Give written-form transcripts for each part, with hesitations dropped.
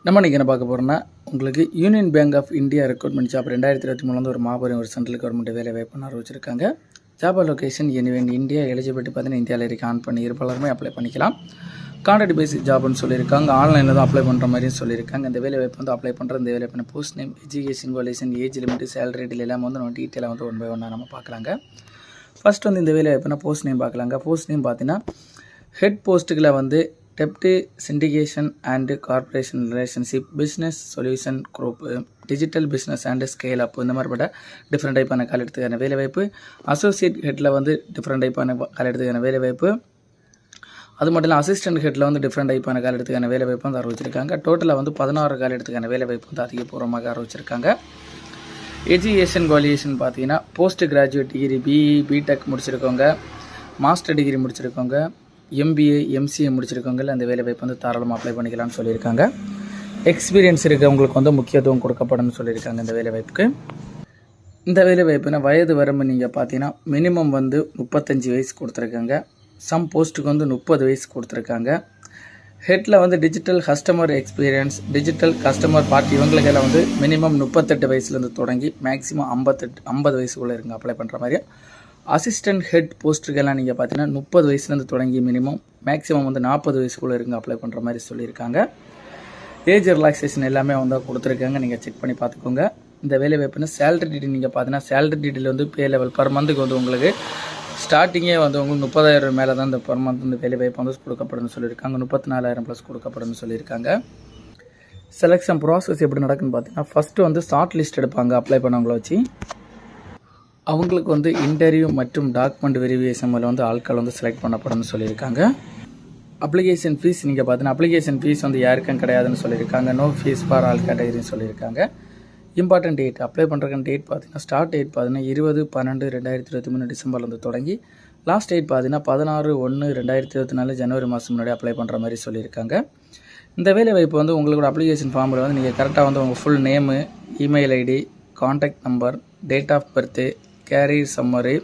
நம்ம இன்றைக்கி என்ன பார்க்க போகிறோம்னா, உங்களுக்கு union bank of India recruitment job 2023 ஒரு மாபெரும் ஒரு சென்ட்ரல் கவர்மெண்ட் வேலை வாய்ப்பு அறிவிச்சிருக்காங்க. Job location anywhere India eligibility பார்த்தீங்கன்னா இந்தியாவில் இருக்க ஆன் பண்ணி இருப்பாளருமே அப்ளை பண்ணிக்கலாம். கான்ட்ராக்ட் பேசிக் ஜாப்னு சொல்லியிருக்காங்க. ஆன்லைனில் தான் அப்ளை பண்ணுற மாதிரியும் சொல்லியிருக்காங்க. இந்த வேலை வாய்ப்பு வந்து அப்ளை பண்ணுற இந்த வேலை பண்ண post name, education qualification, age limit, salary deal எல்லாம் வந்து நம்ம டீட்டெயிலாக வந்து ஒன் பை ஒன்னாக நம்ம பார்க்கலாங்க. ஃபர்ஸ்ட் வந்து இந்த வேலை வாய்ப்புனா போஸ்ட் நேம் பார்க்கலாங்க. போஸ்ட் நேம் பார்த்தீங்கன்னா ஹெட் போஸ்ட்டுகளை வந்து deputy syndication and corporation relationship, business solution group, digital business and scale up, இந்த மாதிரிப்பட்ட டிஃப்ரெண்ட் டைப்பான கால் எடுத்துக்கான வேலைவாய்ப்பு. அசோசியேட் ஹெட்டில் வந்து டிஃப்ரெண்ட் டைப்பான கால் எடுத்துக்கான வேலைவாய்ப்பு. அது மட்டும் இல்லை அசிஸ்டன்ட் ஹெட்டில் வந்து டிஃப்ரெண்ட் டைப்பான கால் எடுத்துக்கான வேலைவாய்ப்பு வந்து அறிவிச்சிருக்காங்க. டோட்டலாக வந்து 16 கால் எடுத்துக்கான வேலைவாய்ப்பு வந்து அதிகபூர்வமாக அறிவிச்சிருக்காங்க. எஜுகேஷன் குவாலிஃபிகேஷன் பார்த்தீங்கன்னா post graduate degree BE BTech முடிச்சிருக்கவங்க, மாஸ்டர் டிகிரி முடிச்சிருக்கவங்க, எம்பிஏ எம்சிஏ முடிச்சிருக்கவங்க அந்த வேலை வாய்ப்பு வந்து தாராளமாக அப்ளை பண்ணிக்கலாம்னு சொல்லியிருக்காங்க. எக்ஸ்பீரியன்ஸ் இருக்கவங்களுக்கு வந்து முக்கியத்துவம் கொடுக்கப்படும் சொல்லியிருக்காங்க இந்த வேலை வாய்ப்புக்கு. இந்த வேலை வாய்ப்புனா வயது வரம்பு நீங்கள் பார்த்தீங்கன்னா மினிமம் வந்து 35 வயசு கொடுத்துருக்காங்க. சம் போஸ்ட்டுக்கு வந்து 30 வயசு கொடுத்துருக்காங்க. ஹெட்டில் வந்து digital customer experience, digital customer party இவங்களுக்கெல்லாம் வந்து மினிமம் 38 வயசுலேருந்து தொடங்கி மேக்ஸிமம் 50 வயசுக்குள்ளே இருங்க அப்ளை பண்ணுற மாதிரி. அசிஸ்டன்ட் ஹெட் போஸ்ட்டுக்கெல்லாம் நீங்கள் பார்த்தீங்கன்னா 30 வயசுலேருந்து தொடங்கி மினிமம் மேக்ஸிமம் வந்து 40 வயசுக்குள்ளே இருங்க அப்ளை பண்ணுற மாதிரி சொல்லியிருக்காங்க. ஏஜ் ரிலாக்ஸேஷன் எல்லாமே வந்து கொடுத்துருக்காங்க, நீங்கள் செக் பண்ணி பார்த்துக்கோங்க. இந்த வேலை வாய்ப்புன்னு சேலரி டீட்டெயில் நீங்கள் பார்த்தீங்கன்னா சேலரி டீட்டெயில் வந்து பே லெவல் பர் மந்த்துக்கு வந்து உங்களுக்கு ஸ்டார்டிங்கே வந்து உங்களுக்கு 30,000 மேலே தான் இந்த பர் மந்த் இந்த வேலை வாய்ப்பு வந்து கொடுக்கப்படும்னு சொல்லியிருக்காங்க. 34,000 ப்ளஸ் கொடுக்கப்படும்னு சொல்லியிருக்காங்க. செலெக்ஷன் ப்ராசஸ் எப்படி நடக்குன்னு பார்த்தீங்கன்னா ஃபஸ்ட்டு வந்து ஷார்ட் லிஸ்ட் எடுப்பாங்க அப்ளை பண்ணவங்கள வச்சு. அவங்களுக்கு வந்து இன்டர்வியூ மற்றும் டாக்குமெண்ட் வெரிஃபிகேஷன் மூலம் வந்து ஆட்கள் வந்து செலக்ட் பண்ணப்படும்னு சொல்லியிருக்காங்க. அப்ளிகேஷன் ஃபீஸ் நீங்கள் பார்த்தீங்கன்னா அப்ளிகேஷன் ஃபீஸ் வந்து யாருக்கும் கிடையாதுன்னு சொல்லியிருக்காங்க. நோ ஃபீஸ் ஃபார் ஆல் கேட்டகரின்னு சொல்லியிருக்காங்க. இம்பார்ட்டன்ட் டேட் அப்ளை பண்ணுறதுக்கான டேட் பார்த்தீங்கன்னா ஸ்டார்ட் டேட் பார்த்தீங்கன்னா 20/12/2023 டிசம்பர்லேருந்து தொடங்கி லாஸ்ட் டேட் பார்த்தீங்கன்னா 16/1/2024 ஜனவரி மாதம் முன்னாடி அப்ளை பண்ணுற மாதிரி சொல்லியிருக்காங்க. இந்த வேலை வாய்ப்பு வந்து உங்களோட அப்ளிகேஷன் ஃபார்மில் வந்து நீங்கள் கரெக்டாக வந்து உங்கள் full name, email ID, contact number, date of birth, career summary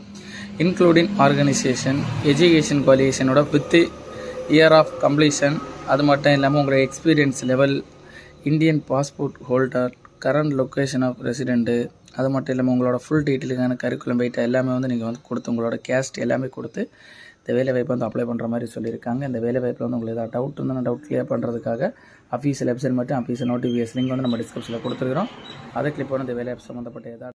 including organisation, education குவாலிஃபிகேஷனோட வித் இயர் ஆஃப் கம்ப்ளீஷன், அது மட்டும் இல்லாமல் உங்களோட experience level, Indian passport holder, current location of resident, அது மட்டும் இல்லாமல் உங்களோட ஃபுல் டீட்டெயிலுக்கான கரிக்குலம் வெயிட் எல்லாமே வந்து நீங்கள் வந்து கொடுத்து உங்களோட கேஸ்ட் எல்லாமே கொடுத்து இந்த வேலை வாய்ப்பு வந்து அப்ளை பண்ணுற மாதிரி சொல்லியிருக்காங்க. இந்த வேலை வாய்ப்பில் வந்து உங்களுக்கு ஏதாவது டவுட் இருந்தால் டவுட் கிளியர் பண்ணுறதுக்காக அஃபீஷியல் வெப்சைட் மட்டும் அஃபீஷியல் நோட்டிஃபிகேஷன் லிங்க் வந்து நம்ம டிஸ்கிரிப்ஷனில் கொடுத்துருக்கிறோம். அதை கிளிக் பண்ணி இந்த வேலை வாய்ப்பு சம்மந்தப்பட்ட ஏதாவது